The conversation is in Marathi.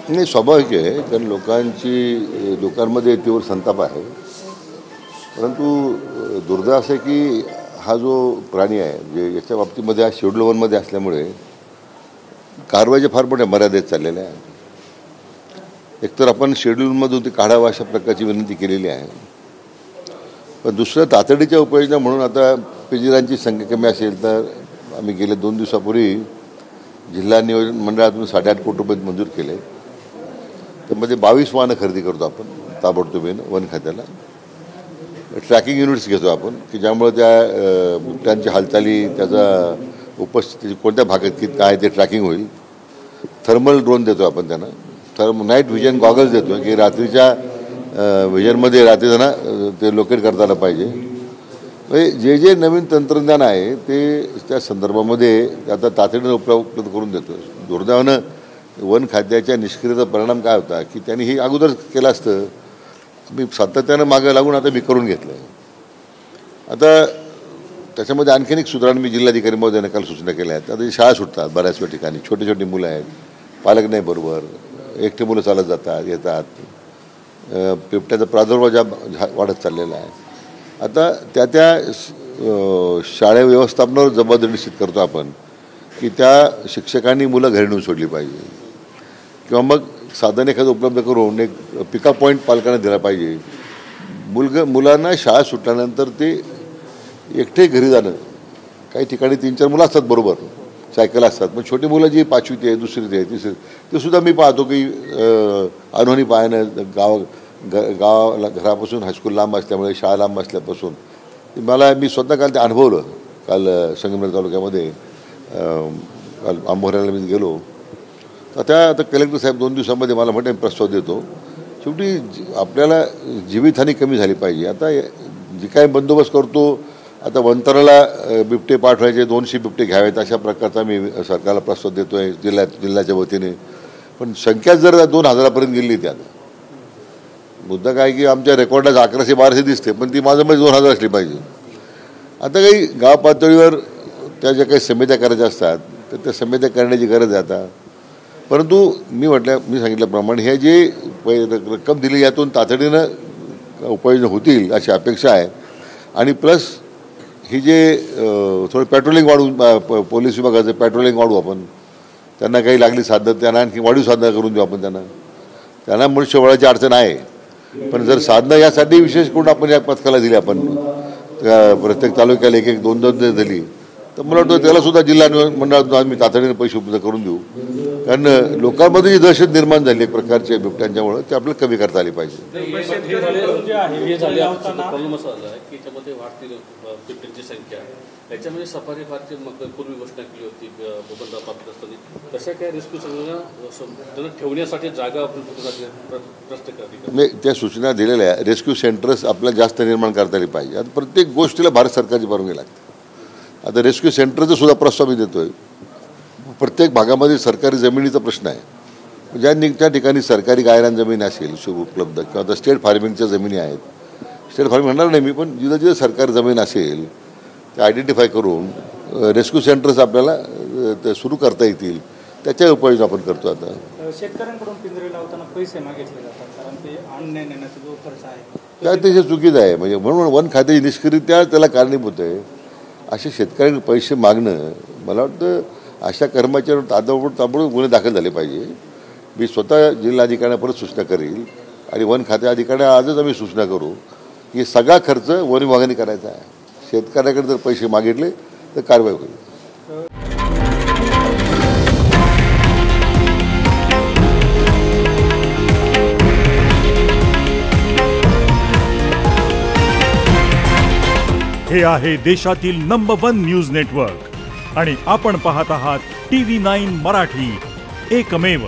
नाही, स्वाभाविक आहे, कारण लोकांमध्ये तीव्र संताप आहे. परंतु दुर्दैव असं आहे की हा जो प्राणी आहे म्हणजे याच्या बाबतीमध्ये हा शेड्यूल 1मध्ये असल्यामुळे कारवाईच्या फार मोठ्या मर्यादेत चाललेल्या आहे. एकतर आपण शेड्यूलमधून ते काढावं अशा प्रकारची विनंती केलेली आहे. पण दुसरं तातडीच्या उपाययोजना म्हणून आता पिंजऱ्यांची संख्या कमी असेल तर आम्ही गेले 2 दिवसापूर्वी जिल्हा नियोजन मंडळातून 8.5 कोटी रुपये मंजूर केले. त्यामध्ये 22 वाहनं खरेदी करतो आपण ताबडतोबीनं वन खात्याला. ट्रॅकिंग युनिट्स घेतो आपण की ज्यामुळे त्या बिबट्यांची हालचाली त्याचा उपस्थिती कोणत्या भागात किती काय ते ट्रॅकिंग होईल. थर्मल ड्रोन देतो आपण त्यांना. नाईट व्हिजन गॉगल्स देतो की रात्रीच्या व्हिजनमध्ये रात्री त्यांना ते लोकेट करता आलं पाहिजे. म्हणजे जे नवीन तंत्रज्ञान आहे ते त्या संदर्भामध्ये आता तातडीनं उपलब्ध करून देतो. दुर्दैवानं वन खात्याच्या निष्क्रियतेचा परिणाम काय होता की त्यांनी हे अगोदर केलं असतं. मी सातत्यानं मागं लागून आता मी करून घेतलं आहे. आता त्याच्यामध्ये आणखीन एक सुधारणा मी जिल्हाधिकारी महोदयांना काल सूचना केल्या आहेत. आता शाळा सुटतात बऱ्याच ठिकाणी, छोटी छोटी मुलं आहेत, पालक नाही बरोबर, एकटे मुलं चालत जातात येतात. बिबट्याचा प्रादुर्भाव वाढत चाललेला आहे. आता त्या शाळे व्यवस्थापनावर जबाबदारी निश्चित करतो आपण की त्या शिक्षकांनी मुलं घरी नेऊन सोडली पाहिजे किंवा मग साधन एखादं उपलब्ध करून एक पिकअप पॉईंट पालकांना दिला पाहिजे. मुलांना शाळा सुटल्यानंतर ते एकटे घरी जाणं. काही ठिकाणी 3-4 मुलं असतात बरोबर, सायकल असतात, पण छोटी मुलं जी 5वीत आहे, 2रीत आहे, 3रीत ते सुद्धा मी पाहतो की अनहोनी पायानं गावाला घरापासून हायस्कूल लांब असल्यामुळे शाळा लांब असल्यापासून मी स्वतः काल ते अनुभवलं. काल संगमनेर तालुक्यामध्ये काल आंबोऱ्याला मी गेलो तर आता कलेक्टर साहेब 2 दिवसामध्ये मला म्हटलं प्रस्ताव देतो. शेवटी आपल्याला जीवितहानी कमी झाली पाहिजे. आता जी काय बंदोबस्त करतो आता वंतराला बिबटे पाठवायचे, 200 बिबटे घ्यावेत अशा प्रकारचा मी सरकारला प्रस्ताव देतो आहे जिल्ह्याच्या वतीने. पण संख्या जर 2000पर्यंत गेली त्यात मुद्दा काय की आमच्या रेकॉर्डला 1100-1200 दिसते, पण ती माझं म्हणजे 2000 असली पाहिजे. आता काही गाव पातळीवर त्या ज्या काही समित्या करायच्या असतात तर त्या समित्या करण्याची गरज आहे आता. परंतु मी सांगितल्याप्रमाणे हे जे रक्कम दिली यातून तातडीनं उपाययोजना होतील अशी अपेक्षा आहे. आणि प्लस ही जे थोडं पेट्रोलिंग वाढवून पोलीस विभागाचं पेट्रोलिंग वाढवू आपण. त्यांना काही लागली साधनं त्यांना आणखी वाढीव साधनं करून देऊ आपण. त्यांना मनुष्यबळाची अडचण आहे, पण जर साधनं यासाठी विशेष करून आपण या पथकाला दिली आपण प्रत्येक तालुक्याला 1-1, 2-2 दिली तर मला वाटतं त्यालासुद्धा जिल्हा मंडळातून आम्ही तातडीने पैसे उपलब्ध करून देऊ. कारण लोकांमध्ये जी दहशत निर्माण झाली एक प्रकारच्या बिबट्यांच्यामुळे ते आपल्याला कमी करता आली पाहिजे. याच्यामध्ये सफारी फारची पूर्वी घोषणा केली होती भूखंड प्राप्त असताना, तशा काय रेस्क्यू सेंटर ठेवण्यासाठी जागा प्रश्न करते त्या सूचना दिलेल्या आहे. रेस्क्यू सेंटर्स आपल्याला जास्त निर्माण करता आली पाहिजे. आता प्रत्येक गोष्टीला भारत सरकारची परवानगी लागते. आता रेस्क्यू सेंटरचं सुद्धा प्रस्ताव मी देतोय. प्रत्येक भागामध्ये सरकारी जमिनीचा प्रश्न आहे. ज्या ठिकाणी सरकारी गायरान जमीन असेल उपलब्ध किंवा आता स्टेट फार्मिंगच्या जमिनी आहेत, स्टेट फार्मिंग म्हणणार नाही मी, पण जिथं जिथं सरकारी जमीन असेल ते आयडेंटिफाय करून रेस्क्यू सेंटर्स आपल्याला ते सुरू करता येतील त्याच्या उपाययोजना आपण करतो. आता शेतकऱ्यांकडून पिंजरे लावताना पैसे मागितले जातात कारण ते अन्न नेण्याचा जो खर्च आहे त्या अतिशय चुकीचं आहे. म्हणजे म्हणून वन खात्याची निष्क्रियता त्याला कारणीभूत आहे. असे शेतकऱ्यांनी पैसे मागणं, मला वाटतं अशा कर्मचाऱ्यांवर ताबडतोब गुन्हे दाखल झाले पाहिजे. मी स्वतः जिल्हाधिकाऱ्यांना परत सूचना करेल आणि वन खात्या अधिकाऱ्यांना आजच आम्ही सूचना करू की सगळा खर्च वन विभागाने करायचा आहे. शेतकऱ्याकडे जर पैसे मागितले तर कारवाई होईल. हे आहे देशातील नंबर 1 न्यूज नेटवर्क आणि आपण पाहत आहात TV9 मराठी, एकमेव.